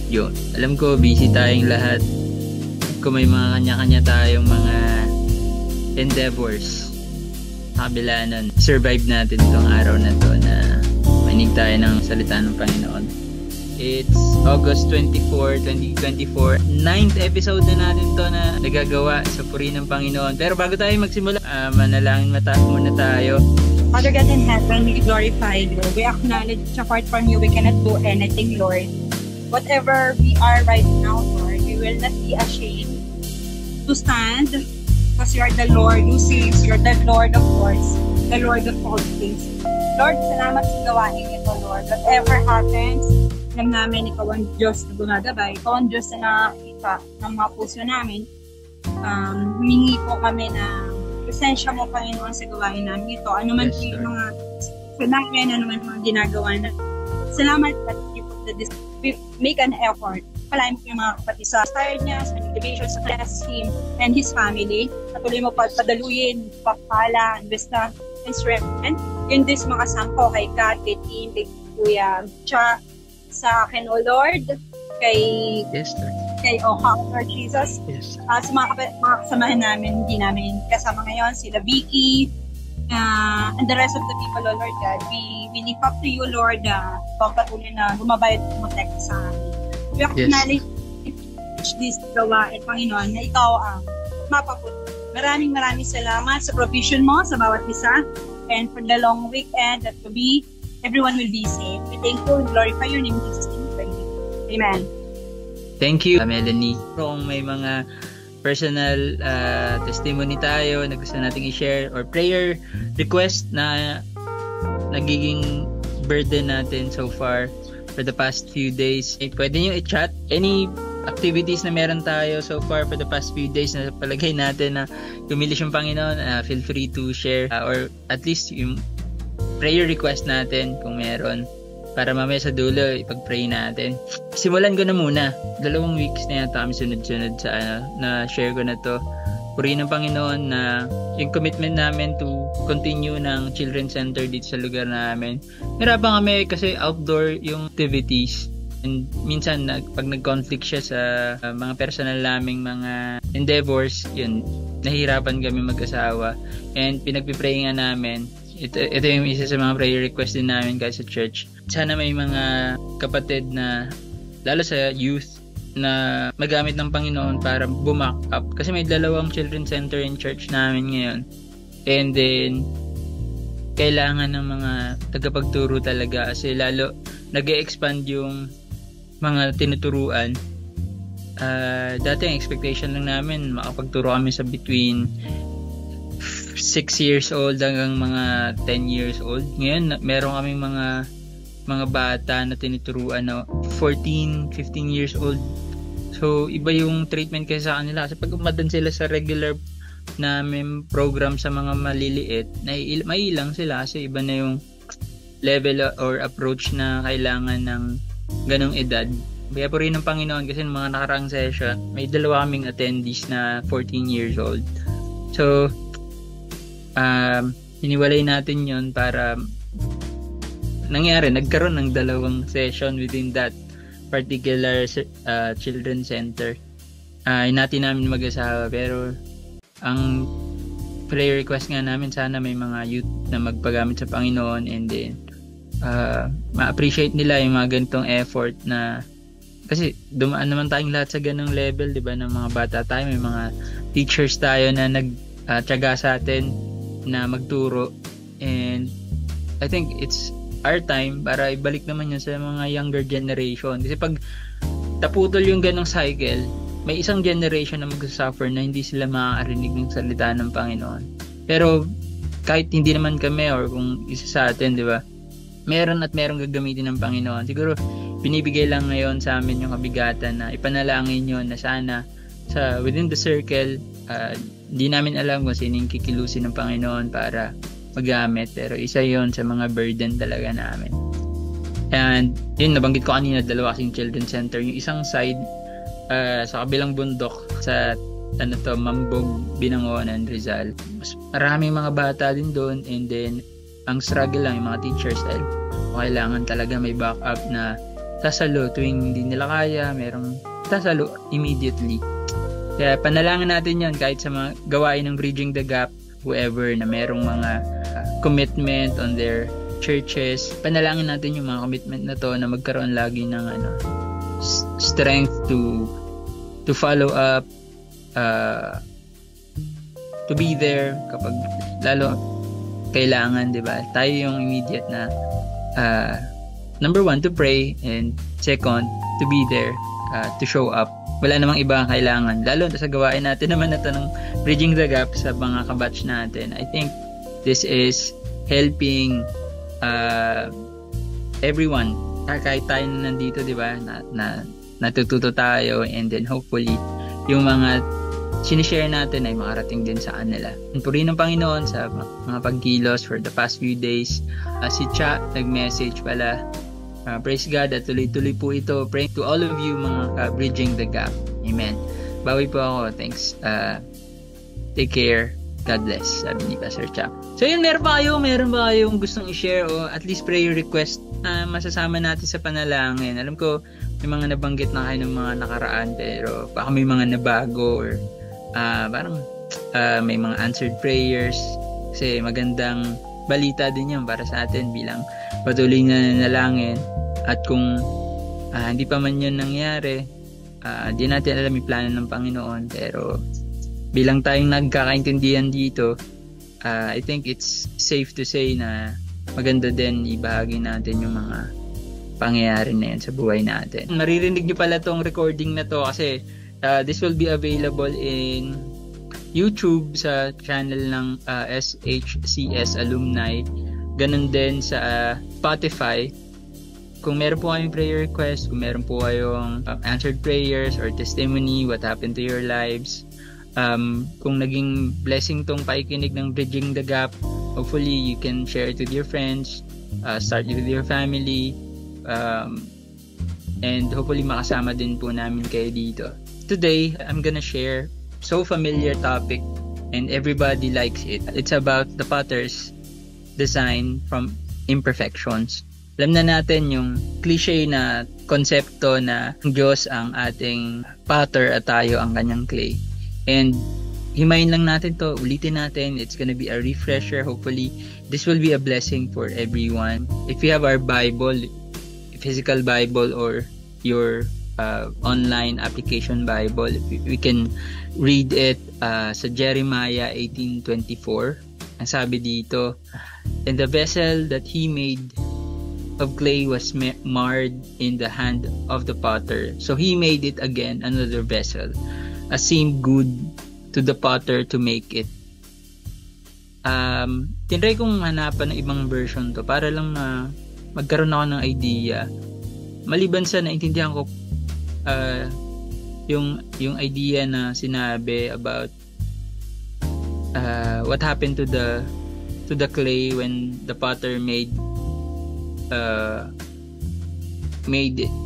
Yun. Alam ko, busy tayong lahat. Kung may mga kanya-kanya tayong mga endeavors, kabila nun, survive natin itong araw na to na manig tayo ng salita ng Panginoon. It's August 24, 2024. 9th episode na natin to na nagagawa sa puri ng Panginoon. Pero bago tayo magsimula, manalangin muna tayo. Father God in heaven, we glorify you. We acknowledge apart from you, we cannot do anything, Lord. Whatever we are right now, Lord, we will not be ashamed to stand because you are the Lord who saves. You are the Lord of Lords, the Lord of all things. Lord, salamat sa gawain ito, Lord. Whatever happens, alam namin ikaw ang Diyos na gumagabay. Ikaw ang Diyos na nakakita ng mga puso namin. Humingi po kami na presensya mo, Panginoon, sa gawain namin ito. Ano man po yung mga sanayan, ano man mga ginagawa na. Salamat at we make an effort. Palain po yung mga kapatid sa tired niya, sa motivation, sa class, him, and his family. Patuloy mo padaluyin, papala, wisdom, and strength. And in this mga sampo, kay Kat, kay Tim, kay Kuya, siya, sa akin, O Lord, kay Lord Jesus. Yes. Sa mga kasamahan namin, hindi namin kasama ngayon, sila Vicky, and the rest of the people, O Lord God, we lift up to you, Lord, patuloy na gumabayad at protect sa amin. We acknowledge this gawain, Panginoon, na ikaw ang mapapunta. Maraming salamat sa provision mo sa bawat isa, and for the long weekend that to be, everyone will be safe. We thank you and glorify your name, Jesus' name. Amen. Thank you, Melanie. Kung may mga personal testimony tayo na gusto nating i-share or prayer request na nagiging burden natin so far for the past few days, pwede nyo i-chat any activities na meron tayo so far for the past few days na palagay natin na kumilos yung Panginoon. Feel free to share or at least yung prayer request natin kung meron, para mamaya sa dulo ipag-pray natin. Simulan ko na muna. 2 weeks na yata kami sunod-sunod sa na share ko na to. Purihin ng Panginoon na yung commitment namin to continue ng Children's Center dito sa lugar namin. Hirapan kami kasi outdoor yung activities. And minsan pag nag-conflict siya sa mga personal naming mga endeavors, yun, nahihirapan kami mag-asawa. And pinagpipray nga namin, ito yung isa sa mga prayer request din namin guys sa church. Sana may mga kapatid na, lalo sa youth, na magamit ng Panginoon para bumack up. Kasi may 2 children's center in church namin ngayon. And then, kailangan ng mga tagapagturo talaga kasi lalo nag-e-expand yung mga tinuturuan. Dati ang expectation lang namin makapagturo kami sa between 6 years old hanggang mga 10 years old. Ngayon, meron kaming mga bata na tinuturuan na 14, 15 years old. So, iba yung treatment kasi sa kanila. Kasi pag umadan sila sa regular namin program sa mga maliliit, maiilang sila kasi iba na yung level or approach na kailangan ng ganong edad. Kaya po rin ng Panginoon kasi ng mga nakaraang session, may 2 kaming attendees na 14 years old. So, hiniwalay natin yon para nagkaroon ng 2 session within that particular children's center. Hinati namin mag-asawa, pero ang prayer request nga namin, sana may mga youth na magpagamit sa Panginoon, and then ma-appreciate nila yung mga ganitong effort na, kasi dumaan naman tayong lahat sa ganong level, di ba, ng mga bata tayo, may mga teachers tayo na nagtiyaga sa atin na magturo, and I think it's our time para ibalik naman yun sa mga younger generation. Kasi pag taputol yung ganong cycle, may isang generation na mag-suffer na hindi sila makakarinig ng salita ng Panginoon. Pero kahit hindi naman kami or kung isa sa atin, di ba, meron gagamitin ng Panginoon. Siguro binibigay lang ngayon sa amin yung kabigatan na ipanalangin yun na sana sa within the circle, hindi namin alam kung sino yung kikilusin ng Panginoon para magamit, pero isa yon sa mga burden talaga namin. And yun, nabanggit ko kanina, 2 kasing children's center. Yung isang side sa kabilang bundok sa Mambog, Binangonan, Rizal. Mas maraming mga bata din doon, and then ang struggle lang yung mga teachers dahil kailangan talaga may backup na sasalo tuwing hindi nila kaya, merong sasalo immediately. Kaya panalangin natin yon kahit sa mga gawain ng Bridging the Gap, whoever na merong mga commitment on their churches, panalangin natin yung mga commitment na to na magkaroon lagi ng strength to follow up, to be there kapag lalo kailangan, di ba? Tayo yung immediate na number 1, to pray, and second, to be there, to show up. Wala namang iba ang kailangan. Lalo sa gawain natin naman na ng Bridging the Gap sa mga kabatch natin. I think this is helping everyone. Kahit tayo na nandito, di ba? Na natututo tayo, and then hopefully yung mga sinishare natin ay makarating din sa kanila. Purihin ng Panginoon sa mga pagkilos for the past few days. Si Cha nag-message pala. Praise God at tuloy-tuloy po ito. Pray to all of you mga Bridging the Gap. Amen. Bawi po ako. Thanks. Take care. God bless. Sabi ni Pastor Cha. So yun, meron ba kayong gustong i-share o at least prayer request masasama natin sa panalangin? Alam ko may mga nabanggit na kayo ng mga nakaraan, pero baka may mga nabago or parang may mga answered prayers, kasi magandang balita din yan para sa atin bilang patuloy na nanalangin. At kung hindi pa man yun nangyari, di natin alam yung plano ng Panginoon, pero bilang tayong nagkakaintindihan dito, I think it's safe to say na maganda din ibahagi natin yung mga pangyayari na yan sa buhay natin. Maririnig nyo pala tong recording na to kasi this will be available in YouTube sa channel ng SHCS Alumni. Ganun din sa Spotify. Kung meron po kayong prayer request, kung meron po kayong answered prayers or testimony, what happened to your lives, kung naging blessing tong pakikinig ng Bridging the Gap, hopefully you can share it with your friends, start it with your family, and hopefully makasama din po namin kayo dito. Today, I'm gonna share so familiar topic and everybody likes it. It's about the potter's design from imperfections. Alam na natin yung cliche na konsepto na Diyos ang ating potter at tayo ang kanyang clay. And himayin lang natin to, ulitin natin. It's gonna be a refresher. Hopefully, this will be a blessing for everyone. If you have our Bible, physical Bible or your online application Bible, we can read it sa Jeremiah 18:24. Ang sabi dito, "And the vessel that he made of clay was marred in the hand of the potter. So he made it again another vessel, as seemed good to the potter to make it." Tinry kong hanapan ng ibang version to para lang na magkaroon ako ng idea. Maliban sa naintindihan ko yung idea na sinabi about what happened to the clay when the potter made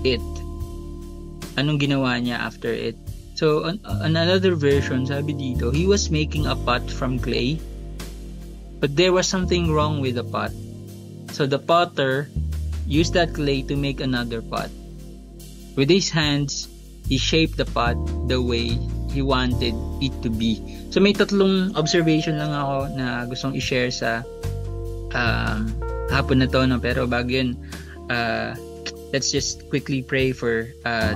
it. Anong ginawa niya after it? So on another version, sabi dito, he was making a pot from clay, but there was something wrong with the pot. So the potter used that clay to make another pot. With his hands, he shaped the pot the way he wanted it to be. So may tatlong observation lang ako na gustong i-share sa hapon na to, no? Pero bago yun, let's just quickly pray for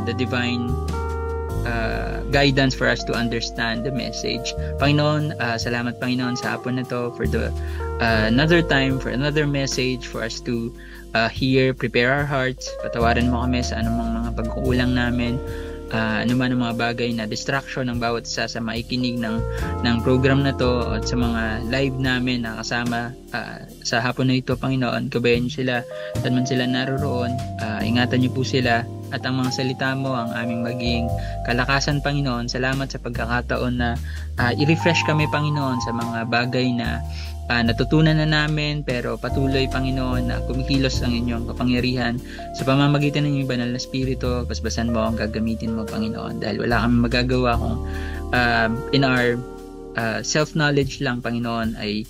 the divine guidance for us to understand the message. Panginoon, salamat Panginoon sa hapon na to for the another time, for another message for us to hear, prepare our hearts. Patawarin mo kami sa anumang mga pagkukulang namin, anuman ang mga bagay na distraction ng bawat isa sa maikinig ng program na to at sa mga live namin na kasama sa hapon na ito. Panginoon, gabayan niyo sila saan man sila naroroon, ingatan niyo po sila, at ang mga salita mo ang aming maging kalakasan, Panginoon. Salamat sa pagkakataon na i-refresh kami, Panginoon, sa mga bagay na natutunan na namin, pero patuloy, Panginoon, na kumikilos ang inyong kapangyarihan sa pamamagitan ng inyong banal na spirito. Basbasan mo ang gagamitin mo, Panginoon, dahil wala kami magagawa kung in our self-knowledge lang, Panginoon, ay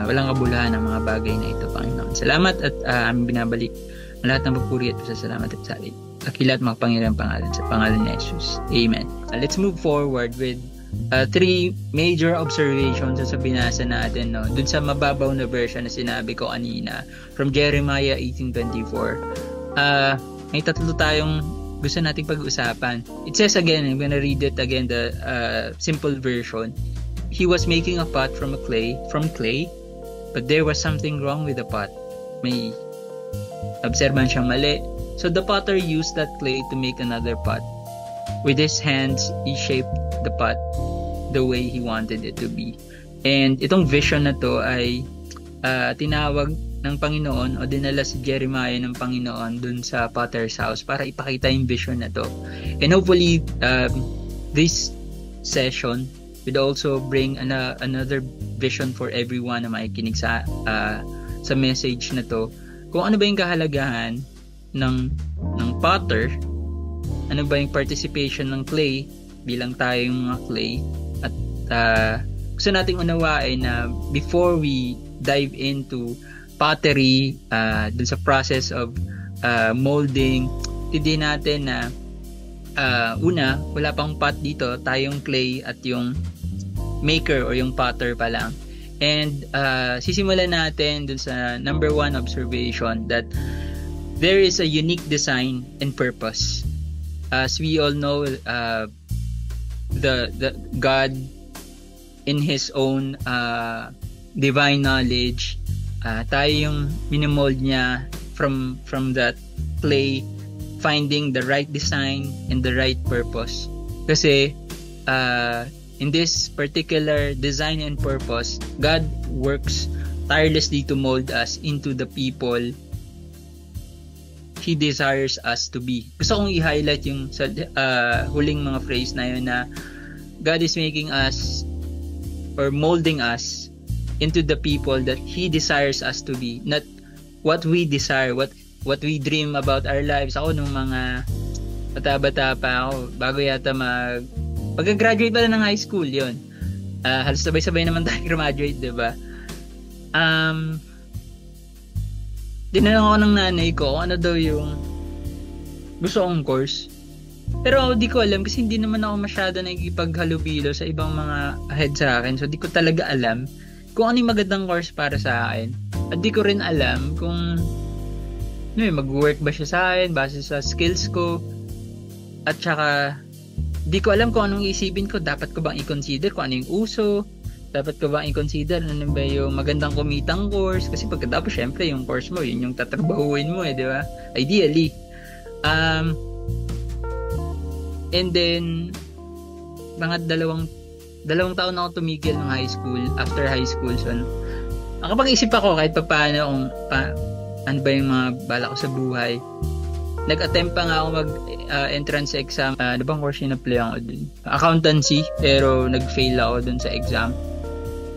walang kabuluhan ng mga bagay na ito, Panginoon. Salamat at aming binabalik lahat ng papuri at pasasalamat at sali. Dakila at makapangyarihang pangalan sa pangalan ni Jesus. Amen. Let's move forward with 3 major observations sa binasa natin, no? Dun sa mababaw na version na sinabi ko kanina from Jeremiah 18:24. May tatlo tayong gusto nating pag-usapan. It says again, I'm gonna read it again, the simple version. He was making a pot from clay, but there was something wrong with the pot. May obserban siyang mali. So the potter used that clay to make another pot. With his hands, he shaped the pot the way he wanted it to be. And itong vision na to ay tinawag ng Panginoon o dinala si Jeremiah ng Panginoon dun sa potter's house para ipakita yung vision na to. And hopefully, this session would also bring another vision for everyone na makikinig sa message na to. Kung ano ba yung kahalagahan ng potter, ano ba yung participation ng clay bilang tayong mga clay, at gusto nating unawain na before we dive into pottery, dun sa process of molding, hindi natin na una, wala pang pot dito, tayong clay at yung maker or yung potter pa lang. And sisimulan natin dun sa number 1 observation that there is a unique design and purpose. As we all know, the God in His own divine knowledge, tayo yung minimold niya from that clay, finding the right design and the right purpose. Kasi in this particular design and purpose, God works tirelessly to mold us into the people He desires us to be. Gusto kong i-highlight yung sa huling mga phrase na yun, na God is making us or molding us into the people that He desires us to be, not what we desire, what we dream about our lives. Ako nung mga bata-bata pa ako, bago yata pag-graduate pa lang ng high school, yun. Halos sabay-sabay naman tayo graduate, diba? Dinanong ako ng nanay ko kung ano daw yung gusto kong course. Pero di ko alam kasi hindi naman ako masyado nakikipaghalubilo sa ibang mga ahead sa akin. So di ko talaga alam kung ano yung magandang course para sa akin. At di ko rin alam kung mag-work ba siya sa akin base sa skills ko. At saka di ko alam kung anong isipin ko. Dapat ko bang i-consider kung ano yung uso? Dapat ko bang i-consider ano ba yung magandang kumitang course? Kasi pagkatapos syempre yung course mo, yun yung tatrabahuin mo di ba? Ideally. And then mga dalawang taon ako tumigil ng high school, after high school. So nakapag-isip ako kahit paano kung ano ba yung mga bala ko sa buhay. Nag-attempt pa nga ako mag-entrance exam. Ano bang course yung na-play ako dun? Accountancy, pero nag-fail ako dun sa exam.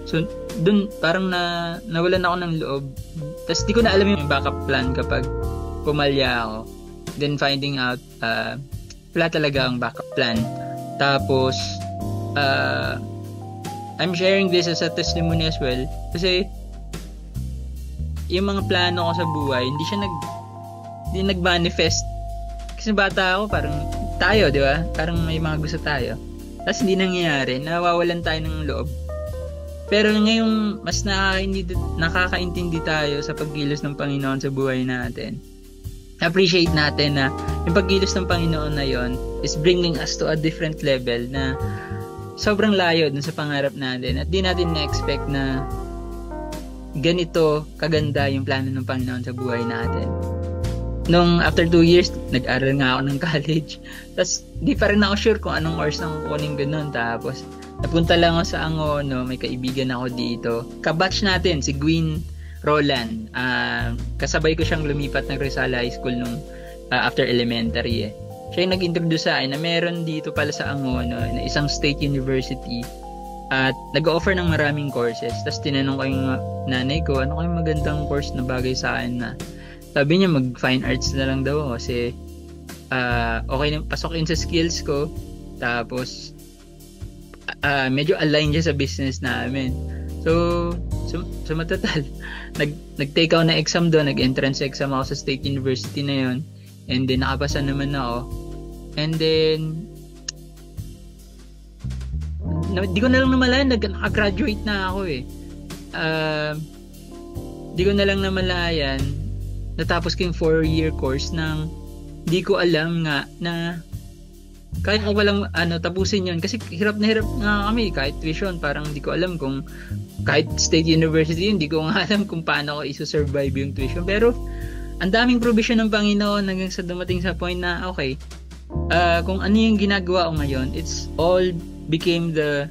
So, dun parang nawalan ako ng loob. Tapos di ko na alam yung backup plan kapag pumalya ako. Then finding out, wala talaga ang backup plan. Tapos, I'm sharing this as a testimony as well. Kasi, yung mga plano ko sa buhay, hindi nag-manifest. Kasi bata ako, parang tayo, di ba? Parang may mga gusto tayo. Tapos hindi nangyayari, nawawalan tayo ng loob. Pero ngayong mas nakakaintindi tayo sa pagkilos ng Panginoon sa buhay natin, appreciate natin na yung pagkilos ng Panginoon na yon is bringing us to a different level na sobrang layo dun sa pangarap natin, at di natin na-expect na ganito kaganda yung plano ng Panginoon sa buhay natin. Nung after 2 years, nag-aral nga ako ng college. Tapos di pa rin ako sure kung anong course ang kukunin ganun. Tapos napunta lang ako sa Angono, may kaibigan ako dito. Kabatch natin, si Gwyn Roland. Kasabay ko siyang lumipat ng Rizal High School nung after elementary. Siya yung nag-introduce sa akin na meron dito pala sa Angono na isang state university at nag-offer ng maraming courses. Tapos tinanong ko yung nanay ko, ano kayong magandang course na bagay sa akin na. Sabi niya mag-fine arts na lang daw kasi okay na, pasok in sa skills ko. Tapos medyo align siya sa business namin. So sa matatal. Nag-take ako na exam doon, nag-entrance exam ako sa State University na yon. And then nakapasa naman ako. And then di ko na lang namalayan, naka-graduate na ako eh. Di ko na lang namalayan, natapos ko yung 4-year course ng di ko alam nga na kaya ko walang tapusin yun. Kasi hirap na hirap nga kami kahit tuition. Parang di ko alam kung kahit State University yun, di ko nga alam kung paano ko iso-survive yung tuition. Pero ang daming provision ng Panginoon hanggang sa dumating sa point na okay, kung ano yung ginagawa ko ngayon, it's all became the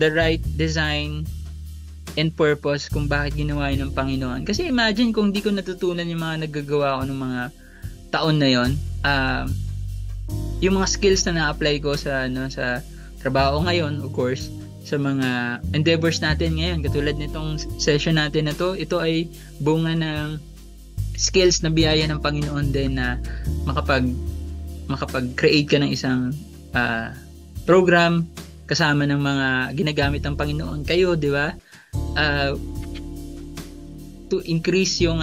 right design and purpose kung bakit ginawa yun ng Panginoon. Kasi imagine kung di ko natutunan yung mga naggagawa ko ng mga taon na yon, yung mga skills na na-apply ko sa trabaho ngayon, of course, sa mga endeavors natin ngayon, katulad nitong session natin na to, ito ay bunga ng skills na biyaya ng Panginoon din na makapag-create ka ng isang program kasama ng mga ginagamit ng Panginoon kayo, di ba? To increase yung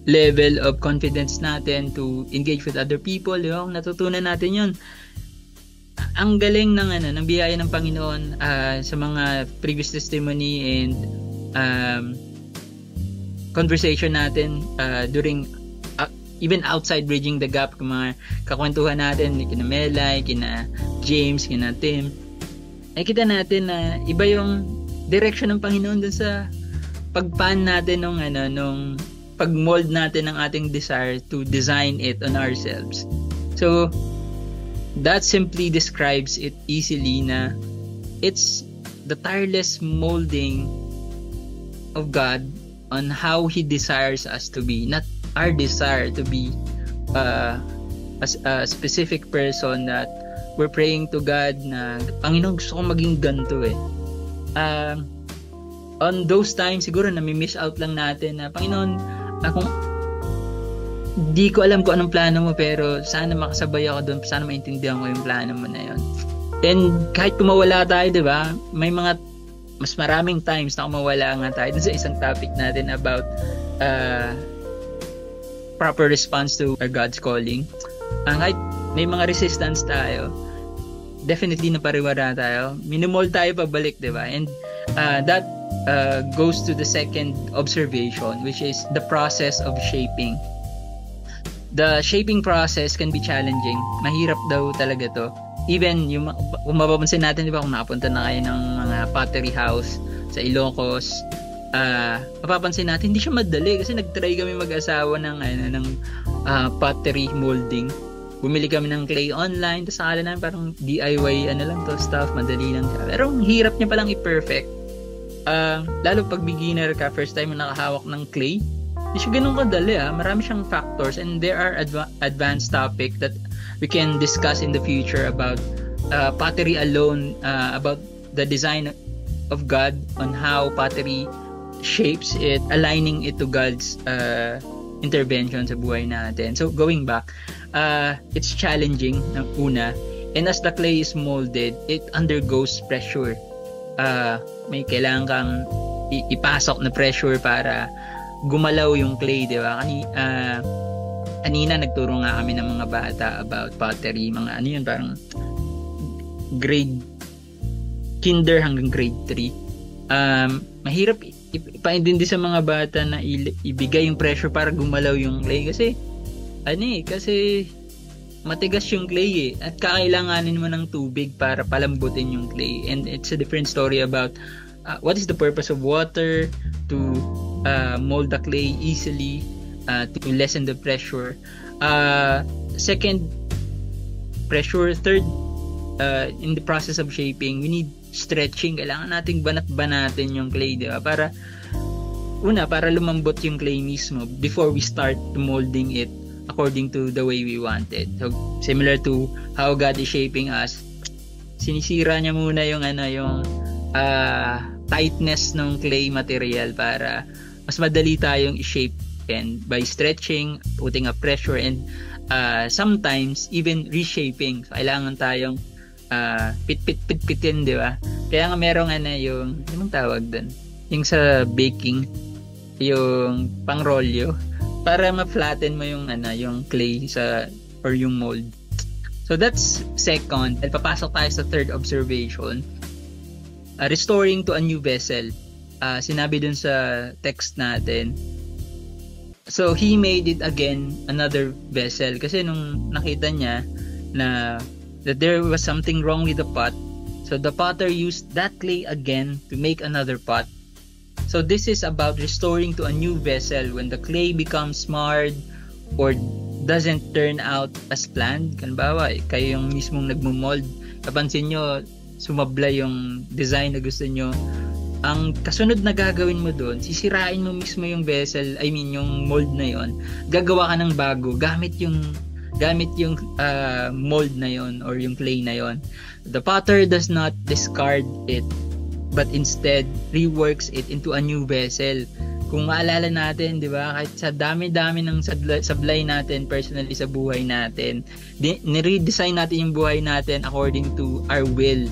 level of confidence natin to engage with other people, di ba? Kung natutunan natin yun, ang galing ng biyaya ng Panginoon sa mga previous testimony and conversation natin during even outside Bridging the Gap, kung mga kakwentuhan natin kina Melay, kina James, kina Tim, ay kita natin na iba yung direction ng Panginoon dun sa pagpan natin nung pag-mold natin ng ating desire to design it on ourselves. So that simply describes it easily na it's the tireless molding of God on how He desires us to be, not our desire to be a specific person that we're praying to God na Panginoon, gusto ko maging ganito eh. On those times siguro nami-miss out lang natin na Panginoon, akong di ko alam kung anong plano mo, pero sana makasabay ako doon, sana maintindihan ko yung plano mo na yon. And kahit kumawala tayo, di ba, may mga mas maraming times na kumawala nga tayo dun sa isang topic natin about proper response to our God's calling. Kahit may mga resistance tayo, definitely napariwara tayo, minimold tayo pabalik, di ba? And that goes to the second observation, which is the process of shaping. The shaping process can be challenging. Mahirap daw talaga to. Even kung mapapansin natin, di ba, kung nakapunta na kayo ng mga pottery house sa Ilocos, mapapansin natin hindi siya madali kasi nagtry kami mag-asawa ng pottery molding. Bumili kami ng clay online, tapos akala namin parang DIY lang to stuff, madali lang siya. Pero ang hirap niya palang i-perfect. Lalo pag beginner ka, first time mo nakahawak ng clay, hindi siya ganun kadali. Marami siyang factors, and there are advanced topic that we can discuss in the future about pottery alone, about the design of God on how pottery shapes it, aligning it to God's intervention sa buhay natin. So going back, it's challenging ng una, and as the clay is molded, it undergoes pressure. May kailangan kang ipasok na pressure para gumalaw yung clay, di ba? Kanina nagturo nga kami ng mga bata about pottery, mga yun, parang grade kinder hanggang grade 3. Mahirap ipaintindi sa mga bata na ibigay yung pressure para gumalaw yung clay kasi kasi matigas yung clay at kakailanganin mo ng tubig para palambutin yung clay, and it's a different story about what is the purpose of water to mold the clay easily, to lessen the pressure. Second, pressure. Third, in the process of shaping, we need stretching. Kailangan nating banat-banatin yung clay, di ba? Para lumambot yung clay mismo before we start to molding it according to the way we wanted. So similar to how God is shaping us, sinisira niya muna yung tightness ng clay material para mas madali tayong i-shape, and by stretching, putting a pressure, and sometimes even reshaping. So, kailangan tayong pit-pitin, di ba? Kaya nga merong yung, anong tawag doon? Yung sa baking, yung pangrolyo, para ma-flatten mo yung yung clay or yung mold. So that's second. At papasok tayo sa third observation. Restoring to a new vessel. Sinabi dun sa text natin. So he made it again another vessel, kasi nung nakita niya na that there was something wrong with the pot, so the potter used that clay again to make another pot. So this is about restoring to a new vessel when the clay becomes marred or doesn't turn out as planned. Kanbawa, kayo yung mismong nagmo-mold, kapansin nyo sumablay yung design na gusto nyo, ang kasunod na gagawin mo doon, sisirain mo mismo yung vessel, yung mold na yon. Gagawa ka ng bago gamit yung mold na yon or yung clay na yon. The potter does not discard it, but instead reworks it into a new vessel. Kung maalala natin, di ba, kahit sa dami-dami ng sablay natin personally sa buhay natin, ni-redesign natin yung buhay natin according to our will.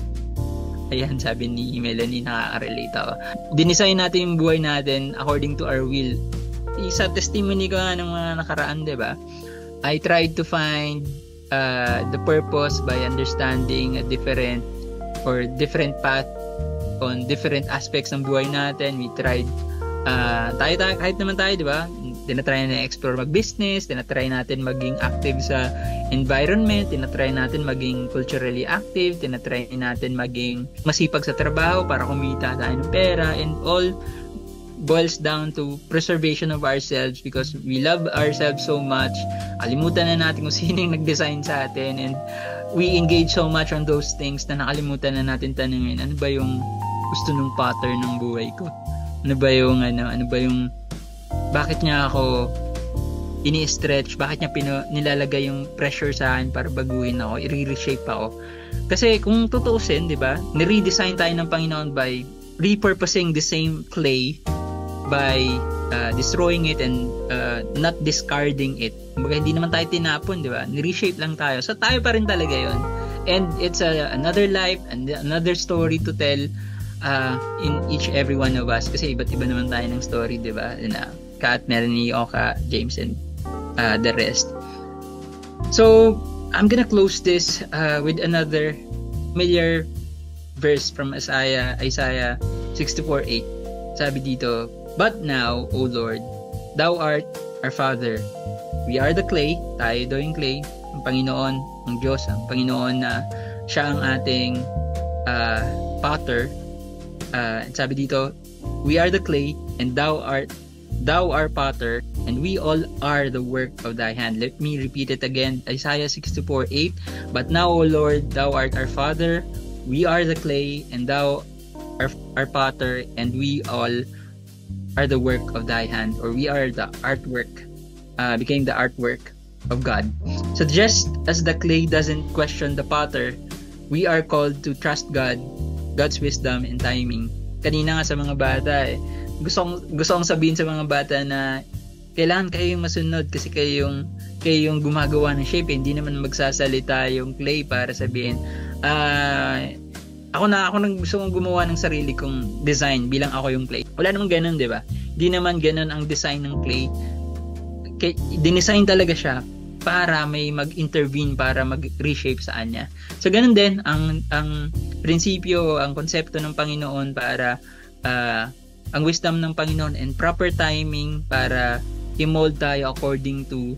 Ayan, sabi ni Melanie, nakaka-relate ako. Dinesign natin yung buhay natin according to our will. Isa testimony ko nga ng mga nakaraan, di ba? I tried to find the purpose by understanding a different path on different aspects ng buhay natin. We tried, kahit naman tayo, di ba? Tinatry na explore mag-business, tinatry natin maging active sa environment, tinatry natin maging culturally active, tinatry natin maging masipag sa trabaho para kumita tayo ng pera, and all boils down to preservation of ourselves because we love ourselves so much. Kalimutan na natin kung sino yung nag-design sa atin, and we engage so much on those things na nakalimutan na natin tanungin, ano ba yung gusto ng pattern ng buhay ko? Ano ba yung bakit niya ako ini-stretch, bakit niya nilalagay yung pressure sa akin para baguhin ako, i-reshape ako. Kasi kung tutuusin, di ba, ni-redesign tayo ng Panginoon by repurposing the same clay, by destroying it and not discarding it. Kumbaga, hindi naman tayo tinapon, di ba? Ni-reshape lang tayo. So tayo pa rin talaga yon. And it's another life and another story to tell in each every one of us, kasi iba't iba naman tayo ng story, di ba? Kat, Melanie, Oka, James, and the rest. So I'm gonna close this with another familiar verse from Isaiah 64:8. Sabi dito, "But now, O Lord, Thou art our Father. We are the clay." Tayo daw yung clay. Ang Panginoon, ang Diyos, ang Panginoon na siya ang ating potter. Sabi dito, "We are the clay, and Thou art our potter, and we all are the work of Thy hand." Let me repeat it again. Isaiah 64:8. "But now, O Lord, Thou art our Father. We are the clay, and Thou art our potter, and we all are the work of Thy hand." Or we are the artwork, became the artwork of God. So just as the clay doesn't question the potter, we are called to trust God's wisdom and timing. Kanina nga sa mga bata, gusto kong sabihin sa mga bata na kailangan kayo yung masunod kasi kayo yung gumagawa ng shape. Hindi naman magsasalita yung clay para sabihin, ako nang gusto kong gumawa ng sarili kong design bilang ako yung clay. Wala namang ganun, di ba? Hindi naman ganun ang design ng clay. Dinesign talaga siya para may mag-intervene, para mag-reshape sa kanya. So ganun din ang prinsipyo, ang konsepto ng Panginoon para ang wisdom ng Panginoon and proper timing para i-mold tayo according to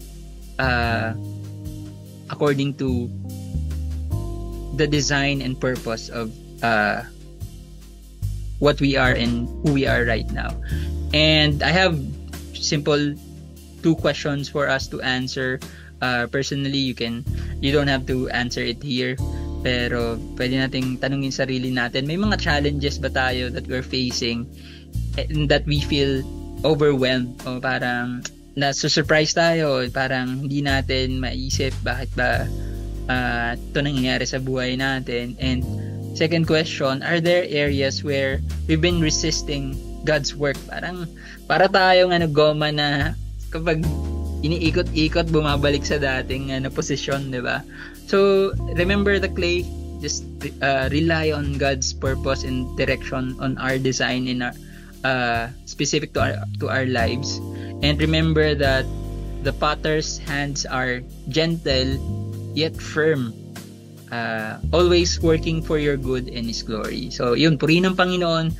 the design and purpose of what we are and who we are right now. And I have simple 2 questions for us to answer. Personally, you don't have to answer it here, pero pwede nating tanungin sarili natin, may mga challenges ba tayo that we're facing and that we feel overwhelmed o parang nasusurprise tayo, parang hindi natin maisip bakit ba ito nangyayari sa buhay natin. And second question, are there areas where we've been resisting God's work? Para tayong goma na kapag iniikot-ikot bumabalik sa dating na posisyon, di ba? So remember the clay, just rely on God's purpose and direction on our design in our specific to our lives, and remember that the potter's hands are gentle yet firm, always working for your good and His glory. So yun, purihin ng Panginoon.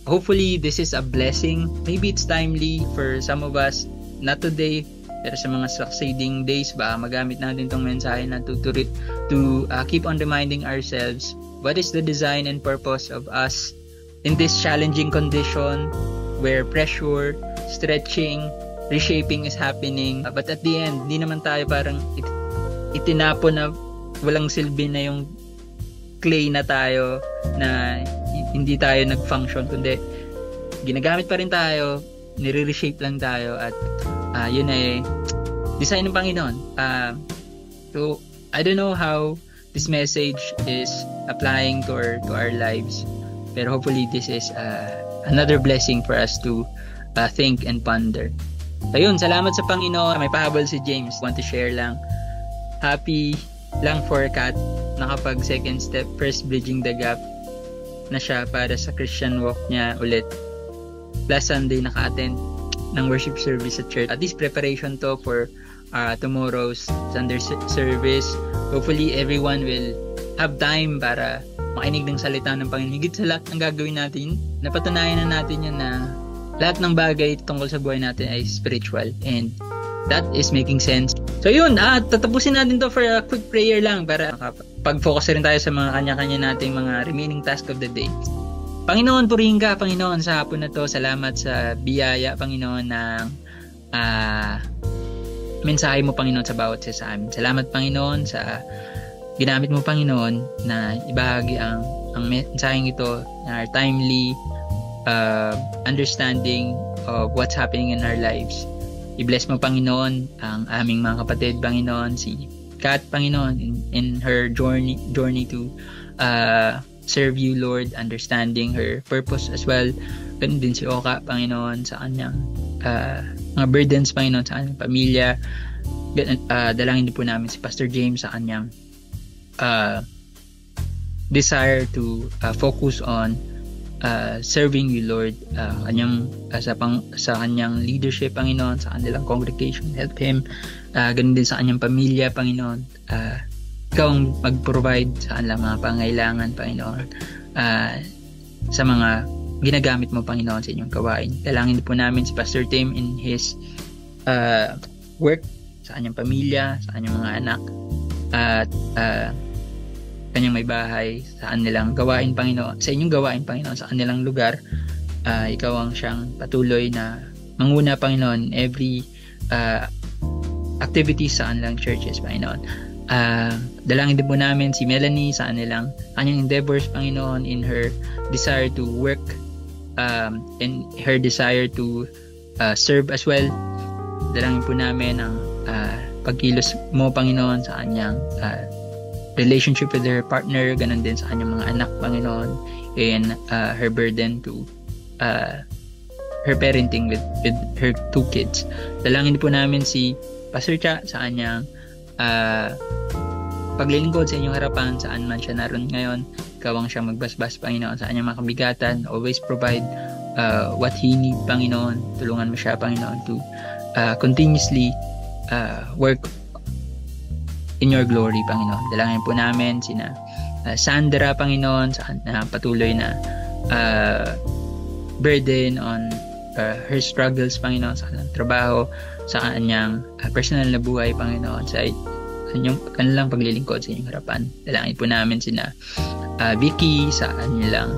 Hopefully this is a blessing. Maybe it's timely for some of us, not today, pero sa mga succeeding days ba, magamit natin tong mensahe na to keep on reminding ourselves what is the design and purpose of us in this challenging condition where pressure, stretching, reshaping is happening. But at the end, hindi naman tayo parang itinapon na walang silbi na yung clay na tayo, na hindi tayo nag-function, kundi ginagamit pa rin tayo, nire-reshape lang tayo, at yun ay design ng Panginoon. So I don't know how this message is applying to our lives, pero hopefully this is another blessing for us to think and ponder. Ayun, salamat sa Panginoon. May pahabol si James, want to share lang. Happy lang for Kat, nakapag second step, first bridging the gap na siya para sa Christian walk niya ulit. Last Sunday naka-attend ng worship service at church. At least preparation to for tomorrow's Sunday service. Hopefully everyone will have time para makinig ng salita ng Panginoon. Higit sa lahat ng gagawin natin, napatunayan na natin yan na lahat ng bagay tungkol sa buhay natin ay spiritual, and that is making sense. So yun, tatapusin natin to for a quick prayer lang para pag-focus rin tayo sa mga kanya-kanya nating mga remaining task of the day. Panginoon, purihin ka, Panginoon, sa hapon na to. Salamat sa biyaya, Panginoon, ng mensahe mo, Panginoon, sa bawat isa sa amin. Salamat, Panginoon, sa ginamit mo, Panginoon, na ibahagi ang mensaheng ito, na our timely understanding of what's happening in our lives. I-bless mo, Panginoon, ang aming mga kapatid, Panginoon, si Kat, Panginoon, in her journey to serve you, Lord, understanding her purpose as well. Ganun din si Oka, Panginoon, sa kanyang mga burdens, Panginoon, sa kanyang pamilya. Dalangin din po namin si Pastor James sa kanyang desire to focus on serving you, Lord, sa kanyang leadership, Panginoon, sa kanilang congregation. Help him. Ganun din sa kanyang pamilya, Panginoon. Ikaw ang mag-provide sa kanilang mga pangailangan, Panginoon, sa mga ginagamit mo, Panginoon, sa inyong gawain. Dalangin po namin si Pastor Tim in his work, sa kanyang pamilya, sa kanyang mga anak, at kanyang may bahay, sa kanilang gawain, Panginoon, sa inyong gawain, Panginoon, sa kanilang lugar. Ikaw ang siyang patuloy na manguna, Panginoon, every activities sa kanilang churches, Panginoon. Dalangin din po namin si Melanie sa kanyang endeavors, Panginoon, in her desire to work, and her desire to serve as well. Dalangin po namin ang pagkilos mo, Panginoon, sa kanyang relationship with her partner, ganun din sa kanyang mga anak, Panginoon, and her burden to her parenting with her 2 kids. Dalangin po namin si Pastor Cha sa kanyang paglilingkod sa inyong harapan, saan man siya naroon ngayon. Ikaw ang siyang magbasbas, Panginoon, sa kanyang mga kabigatan. Always provide what he need, Panginoon. Tulungan mo siya, Panginoon, to continuously work in your glory, Panginoon. Dalangin po namin sina Sandra, Panginoon, sa patuloy na burden on her struggles, Panginoon, sa kanyang trabaho, sa kanyang personal na buhay, Panginoon, sa kanilang paglilingkod sa inyong harapan. Dalangin po namin sina Vicky sa kanyang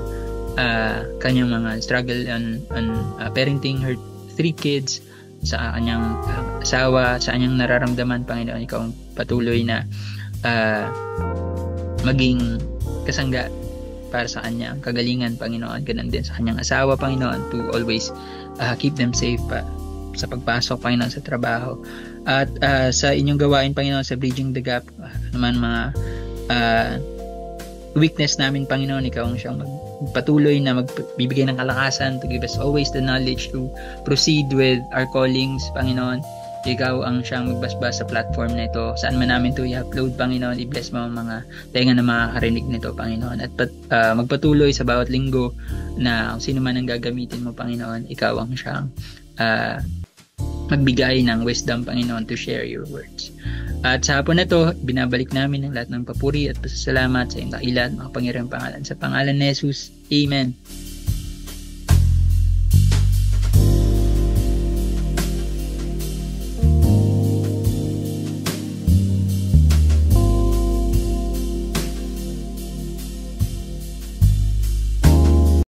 mga struggle on parenting her 3 kids, sa kanyang asawa, sa kanyang nararamdaman, Panginoon. Ikaw ang patuloy na maging kasangga para sa kanyang kagalingan, Panginoon. Ganun din sa kanyang asawa, Panginoon, to always keep them safe sa pagpasok, Panginoon, sa trabaho. At sa inyong gawain, Panginoon, sa Bridging the Gap, naman mga weakness namin, Panginoon, ikaw ang siyang patuloy na magbibigay ng kalakasan to give us always the knowledge to proceed with our callings, Panginoon. Ikaw ang siyang magbasbas sa platform na ito. Saan man namin ito i-upload, Panginoon, i-bless mo ang mga tenga na makakarinig nito, Panginoon. At magpatuloy sa bawat linggo na kung sino man ang gagamitin mo, Panginoon, ikaw ang siyang magbigay ng wisdom, Panginoon, to share your words. At sa hapon na ito, binabalik namin ang lahat ng papuri at pasasalamat sa iyong dakilan, makapangyarihang pangalan. Sa pangalan ni Jesus, Amen.